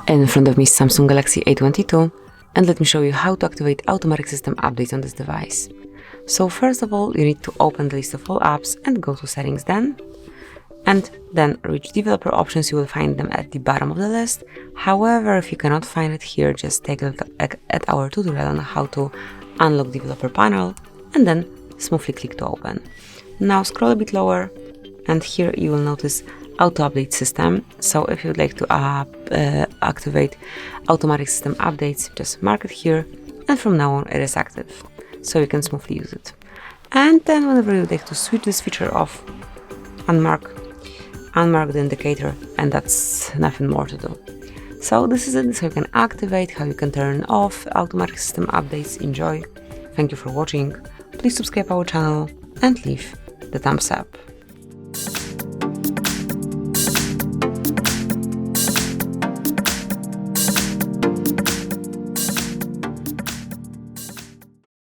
In front of me is Samsung Galaxy A22, and let me show you how to activate automatic system updates on this device. So first of all, you need to open the list of all apps and go to settings and then reach developer options. You will find them at the bottom of the list. However, if you cannot find it here, just take a look at our tutorial on how to unlock developer panel and then smoothly click to open. Now scroll a bit lower and here you will notice auto update system. So if you would like to activate automatic system updates, just mark it here, and from now on it is active, so you can smoothly use it. And then whenever you would like to switch this feature off, unmark the indicator, and that's nothing more to do. So this is it. This is how you can activate, how you can turn off automatic system updates. Enjoy. Thank you for watching. Please subscribe our channel and leave the thumbs up.